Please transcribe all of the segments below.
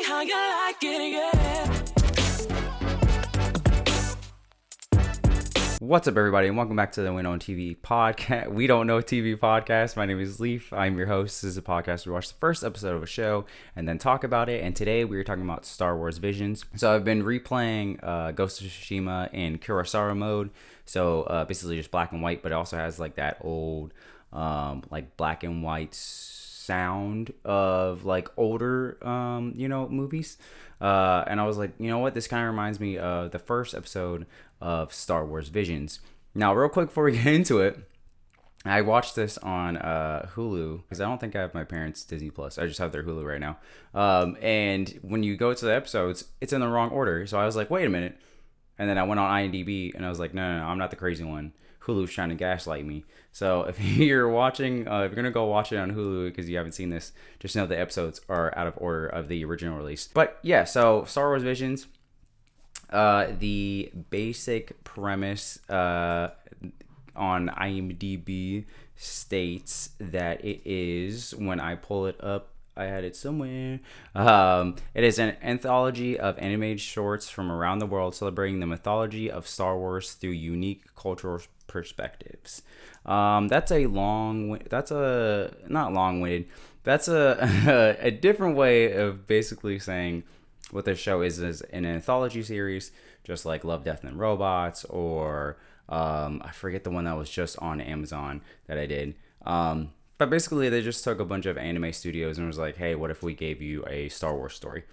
how you like it, yeah. What's up, everybody, and welcome back to the We Don't Know TV podcast. We Don't Know TV podcast. My name is Leaf. I'm your host. This is a podcast where we watch the first episode of a show and then talk about it. And today we are talking about Star Wars Visions. So I've been replaying Ghost of Tsushima in Kurosawa mode. So basically just black and white, but it also has like that old like black and white sound of like older movies. And I was like, you know what, this kind of reminds me of the first episode of Star Wars Visions. Now, real quick before we get into it, I watched this on Hulu because I don't think I have my parents' Disney Plus. I just have their Hulu right now. And when you go to the episodes, it's in the wrong order. So I was like, wait a minute. And then I went on IMDb and I was like, no, I'm not the crazy one. Hulu's trying to gaslight me. So if you're watching, if you're going to go watch it on Hulu because you haven't seen this, just know the episodes are out of order of the original release. But yeah, so Star Wars Visions, the basic premise on IMDb states that it is, when I pull it up, I had it somewhere. It is an anthology of animated shorts from around the world celebrating the mythology of Star Wars through unique cultural perspectives. That's a different way of basically saying what this show is an anthology series, just like Love, Death, and Robots, or I forget the one that was just on Amazon that I did. But basically, they just took a bunch of anime studios and was like, hey, what if we gave you a Star Wars story?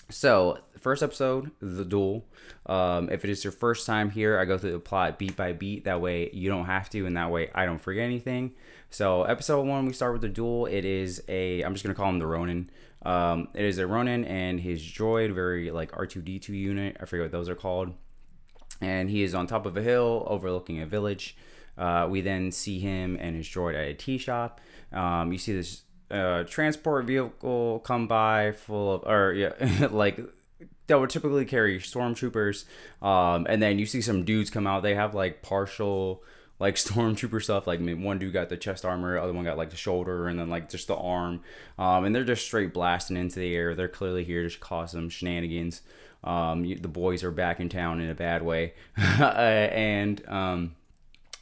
So, first episode, The Duel. If it is your first time here, I go through the plot beat by beat. That way, you don't have to, and that way, I don't forget anything. So, episode 1, we start with The Duel. It is I'm just going to call him the Ronin. It is a Ronin and his droid, very like R2-D2 unit. I forget what those are called. And he is on top of a hill overlooking a village. We then see him and his droid at a tea shop. You see this transport vehicle come by like that would typically carry stormtroopers. And then you see some dudes come out. They have like partial like stormtrooper stuff. Like one dude got the chest armor, other one got like the shoulder, and then like just the arm. And they're just straight blasting into the air. They're clearly here to cause some shenanigans. The boys are back in town in a bad way.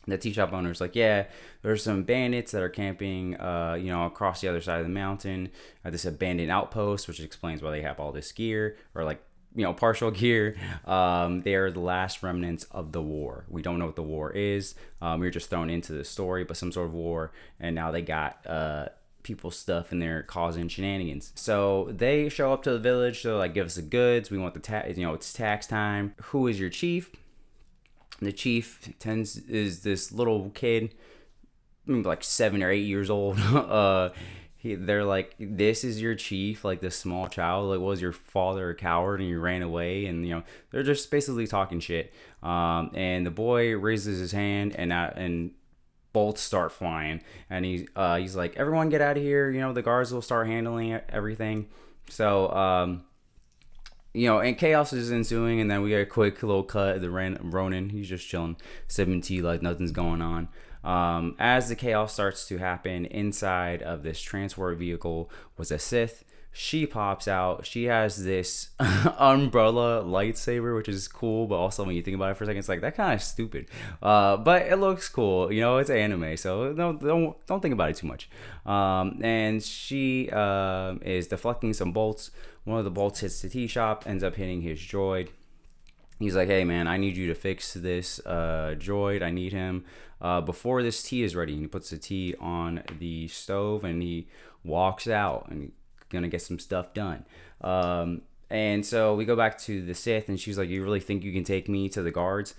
The tea shop owner's like, yeah, there's some bandits that are camping, across the other side of the mountain at this abandoned outpost, which explains why they have all this gear, or like, partial gear. They are the last remnants of the war. We don't know what the war is. We were just thrown into the story, but some sort of war, and now they got people's stuff and they're causing shenanigans. So they show up to the village. They're like, give us the goods. We want it's tax time. Who is your chief? The chief is this little kid, maybe like 7 or 8 years old. They're like, this is your chief, like this small child. Like, was your father a coward and you ran away? And they're just basically talking shit. And the boy raises his hand and bolts start flying. And he's like, everyone get out of here. The guards will start handling everything. So and chaos is ensuing, and then we get a quick little cut of the Ronin. He's just chilling, sipping tea like nothing's going on. As the chaos starts to happen, inside of this transport vehicle was a Sith. She pops out. She has this umbrella lightsaber, which is cool, but also when you think about it for a second, it's like, that kind of stupid. But it looks cool. It's anime, so don't think about it too much. And she is deflecting some bolts. One of the bolts hits the tea shop, ends up hitting his droid. He's like, hey, man, I need you to fix this droid. I need him before this tea is ready. And he puts the tea on the stove, and he walks out, and he's going to get some stuff done. And so we go back to the Sith, and she's like, you really think you can take me to the guards?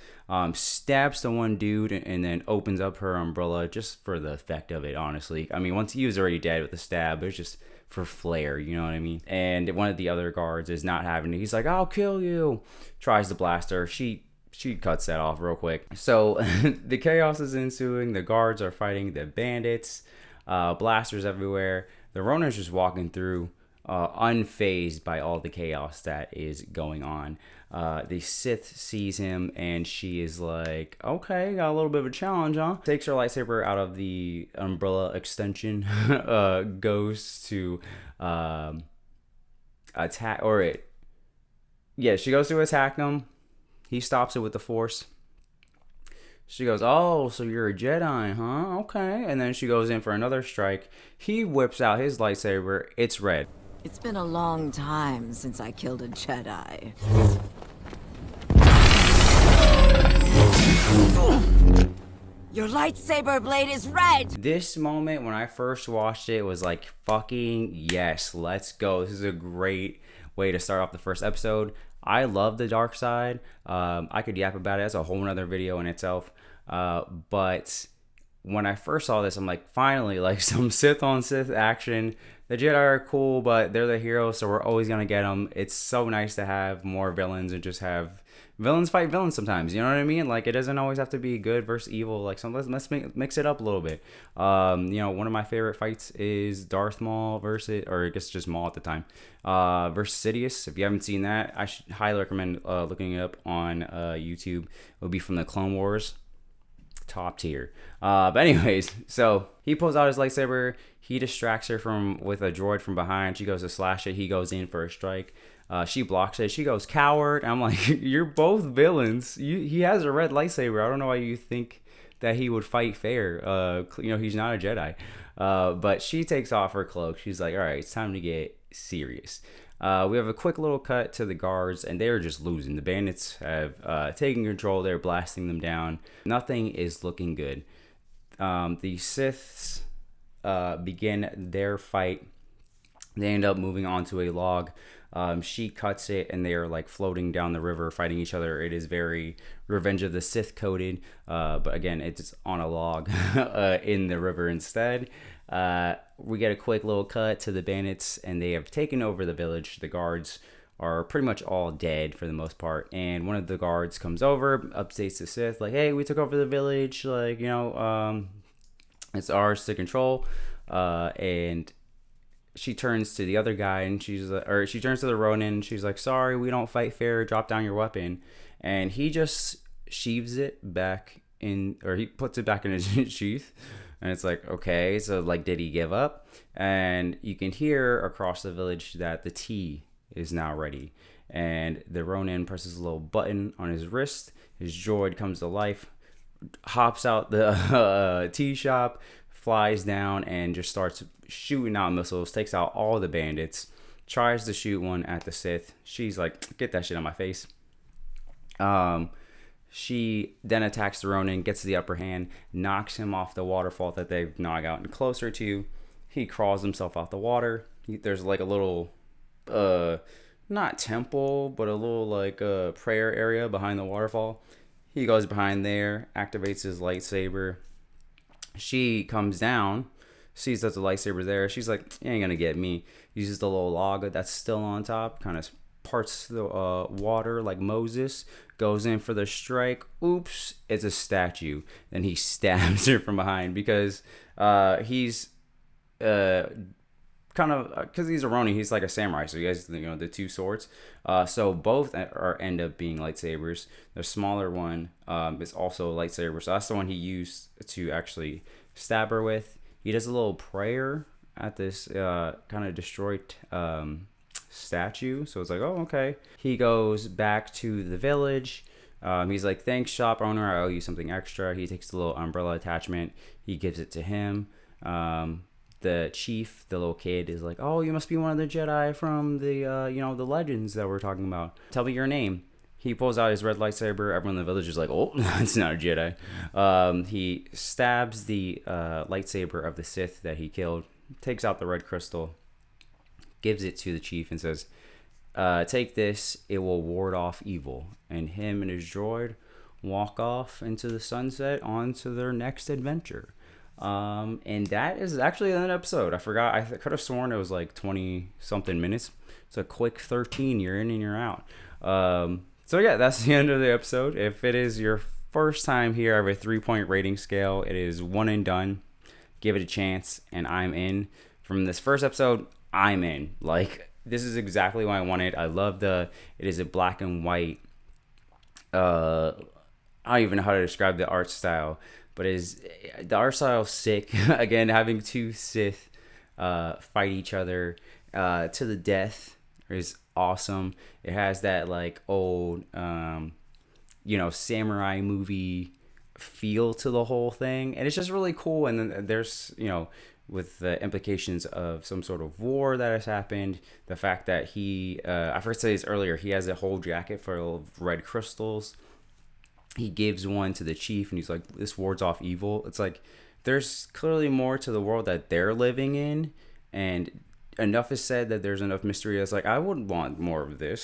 Stabs the one dude and then opens up her umbrella just for the effect of it, honestly. I mean, once he was already dead with the stab, but it's just for flair, you know what I mean? And one of the other guards is not having it. He's like, I'll kill you. Tries to blast her. She cuts that off real quick. So the chaos is ensuing. The guards are fighting the bandits. Blasters everywhere. The Ronin's just walking through, unfazed by all the chaos that is going on. The Sith sees him, and she is like, okay, got a little bit of a challenge, huh? Takes her lightsaber out of the umbrella extension, goes to attack, or it, yeah, she goes to attack him. He stops it with the Force. She goes, "Oh, so you're a Jedi, huh? Okay." And then she goes in for another strike. He whips out his lightsaber. It's red. It's been a long time since I killed a Jedi. Your lightsaber blade is red! This moment when I first watched it was like, fucking yes, let's go. This is a great way to start off the first episode. I love the dark side. I could yap about it. That's a whole nother video in itself. But when I first saw this, I'm like, finally, like some Sith on Sith action. The Jedi are cool, but they're the heroes, so we're always gonna get them. It's so nice to have more villains and just have villains fight villains sometimes. You know what I mean? Like, it doesn't always have to be good versus evil. Like, let's mix it up a little bit. One of my favorite fights is Darth Maul versus, or I guess just Maul at the time, versus Sidious. If you haven't seen that, I should highly recommend looking it up on YouTube. It would be from the Clone Wars. Top tier. But anyways, so he pulls out his lightsaber. He distracts her with a droid from behind. She goes to slash it. He goes in for a strike. She blocks it. She goes, "Coward." I'm like, you're both villains. He has a red lightsaber. I don't know why you think that he would fight fair. He's not a Jedi. But she takes off her cloak. She's like, all right, it's time to get serious. We have a quick little cut to the guards, and they're just losing. The bandits have taken control. They're blasting them down. Nothing is looking good. The Siths begin their fight. They end up moving onto a log. She cuts it, and they are like floating down the river, fighting each other. It is very Revenge of the Sith coded, but again, it's on a log in the river instead. We get a quick little cut to the bandits, and they have taken over the village. The guards are pretty much all dead for the most part, and one of the guards comes over, updates the Sith, like, "Hey, we took over the village, like, it's ours to control." And she turns to the other guy, and she turns to the Ronin, and she's like, "Sorry, we don't fight fair, drop down your weapon." And he just sheaves it back in, or he puts it back in his sheath. And it's like, okay, so like, did he give up? And you can hear across the village that the tea is now ready. And the Ronin presses a little button on his wrist. His droid comes to life, hops out the tea shop, flies down, and just starts shooting out missiles, takes out all the bandits, tries to shoot one at the Sith. She's like, "Get that shit on my face." She then attacks the Ronin, gets the upper hand, knocks him off the waterfall that they've now gotten closer to. He crawls himself out the water. There's like a little, not temple, but a little like prayer area behind the waterfall. He goes behind there, activates his lightsaber. She comes down, sees that the lightsaber's there. She's like, "You ain't gonna get me." Uses the little log that's still on top, kind of parts the water like Moses, goes in for the strike. Oops, it's a statue. Then he stabs her from behind because he's because he's a Ronin, he's like a samurai, so he has the two swords. So both end up being lightsabers. The smaller one is also a lightsaber, so that's the one he used to actually stab her with. He does a little prayer at this kind of destroyed statue, so it's like, oh, okay. He goes back to the village. He's like, "Thanks, shop owner, I owe you something extra." He takes the little umbrella attachment, he gives it to him. The chief, the little kid, is like, "Oh, you must be one of the Jedi from the the legends that we're talking about. Tell me your name." He pulls out his red lightsaber. Everyone in the village is like, "Oh, it's not a Jedi." He stabs the lightsaber of the Sith that he killed, takes out the red crystal, gives it to the chief, and says, "Take this, it will ward off evil." And him and his droid walk off into the sunset on to their next adventure. And that is actually an episode. I forgot. I could have sworn it was like 20 something minutes. It's a quick 13. You're in and you're out. So yeah, that's the end of the episode. If it is your first time here, I have a 3-point rating scale. It is one and done. Give it a chance, and I'm in. From this first episode, I'm in. Like, this is exactly what I wanted. I love it is a black and white, I don't even know how to describe the art style, but the art style is sick. Again, having two Sith fight each other to the death. is awesome. It has that like old samurai movie feel to the whole thing, and it's just really cool. And then there's with the implications of some sort of war that has happened, the fact that he I forgot to say this earlier, he has a whole jacket full of red crystals. He gives one to the chief and he's like, this wards off evil. It's like there's clearly more to the world that they're living in, and enough is said that there's enough mystery that's like, I would want more of this.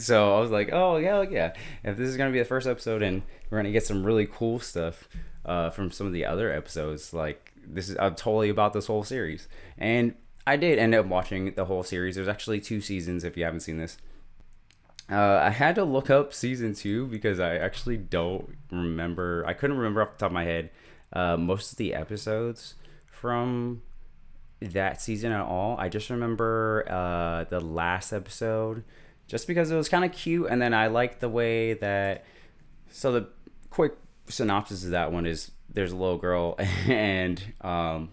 So I was like, oh yeah, if this is gonna be the first episode and we're gonna get some really cool stuff from some of the other episodes, like I'm totally about this whole series. And I did end up watching the whole series. There's actually 2 seasons if you haven't seen this. I had to look up season 2 because I actually don't remember. I couldn't remember off the top of my head most of the episodes from that season at all. I just remember the last episode just because it was kind of cute, and then I liked the way that. So the quick synopsis of that one is there's a little girl, and I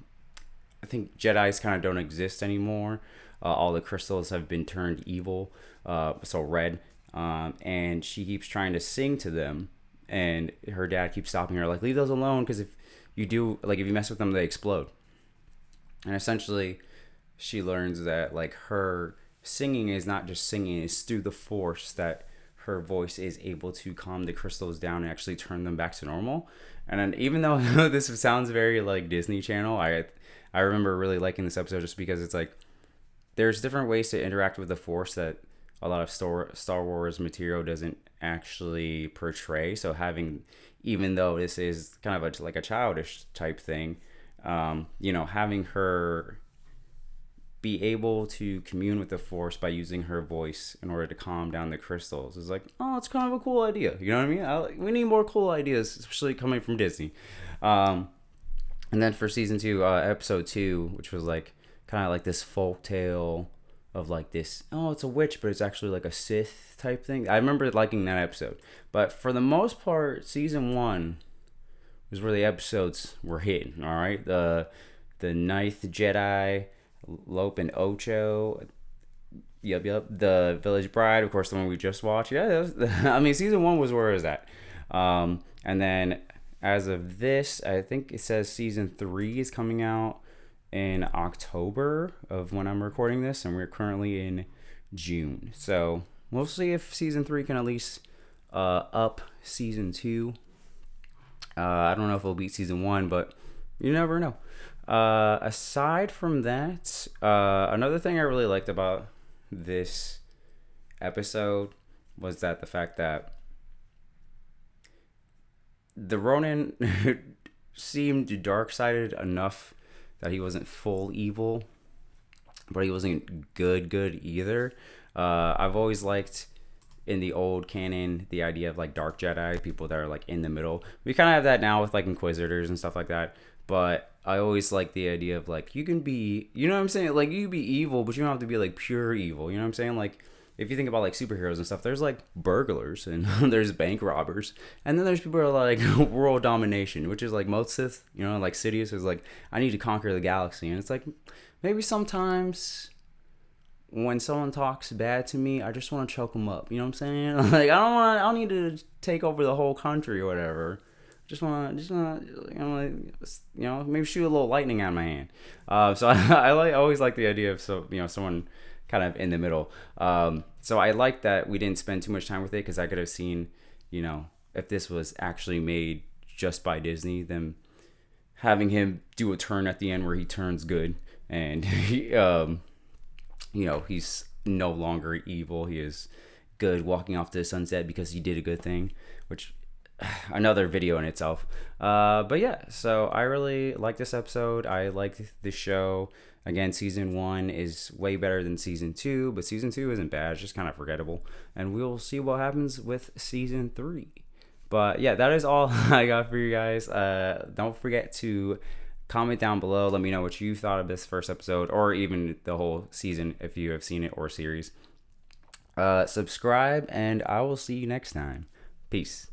think Jedis kind of don't exist anymore. All the crystals have been turned evil, so red, and she keeps trying to sing to them, and her dad keeps stopping her, like, leave those alone, because if you mess with them, they explode. And essentially, she learns that like her singing is not just singing; it's through the force that her voice is able to calm the crystals down and actually turn them back to normal. And then, even though this sounds very like Disney Channel, I remember really liking this episode just because it's like there's different ways to interact with the force that a lot of Star Wars material doesn't actually portray. So even though this is kind of like a childish type thing, having her be able to commune with the force by using her voice in order to calm down the crystals is like, oh, it's kind of a cool idea. You know what I mean? We need more cool ideas, especially coming from Disney. And then for season 2, episode 2, which was like kind of like this folk tale of like this, oh, it's a witch, but it's actually like a Sith type thing. I remember liking that episode. But for the most part, season 1 was where the episodes were hitting. All right, the Ninth Jedi, Lope and Ocho, yep, the Village Bride, of course, the one we just watched. Yeah, season 1 was where it was at. And then as of this, I think it says season 3 is coming out in October of when I'm recording this, and we're currently in June. So we'll see if season 3 can at least up season 2. I don't know if it'll beat season 1, but you never know. Aside from that, another thing I really liked about this episode was that the fact that the Ronin seemed dark-sided enough that he wasn't full evil, but he wasn't good either. I've always liked in the old canon the idea of like dark Jedi, people that are like in the middle. We kind of have that now with like Inquisitors and stuff like that, but I always like the idea of like you can be, you know what I'm saying, like you can be evil, but you don't have to be like pure evil. You know what I'm saying? Like if you think about like superheroes and stuff, there's like burglars and there's bank robbers, and then there's people who are like world domination, which is like most Sith, like Sidious is like, I need to conquer the galaxy. And it's like, maybe sometimes when someone talks bad to me, I just want to choke them up. You know what I'm saying? Like I don't need to take over the whole country or whatever. Just want maybe shoot a little lightning out of my hand. So I always like the idea of someone kind of in the middle. So I like that we didn't spend too much time with it, because I could have seen, if this was actually made just by Disney, them having him do a turn at the end where he turns good, and he's no longer evil. He is good, walking off to the sunset because he did a good thing, which another video in itself. But yeah, so I really like this episode. I like the show. Again, season 1 is way better than season 2, but season 2 isn't bad. It's just kind of forgettable, and we'll see what happens with season 3. But yeah, that is all I got for you guys. Don't forget to comment down below. Let me know what you thought of this first episode, or even the whole season if you have seen it, or series. Subscribe, and I will see you next time. Peace.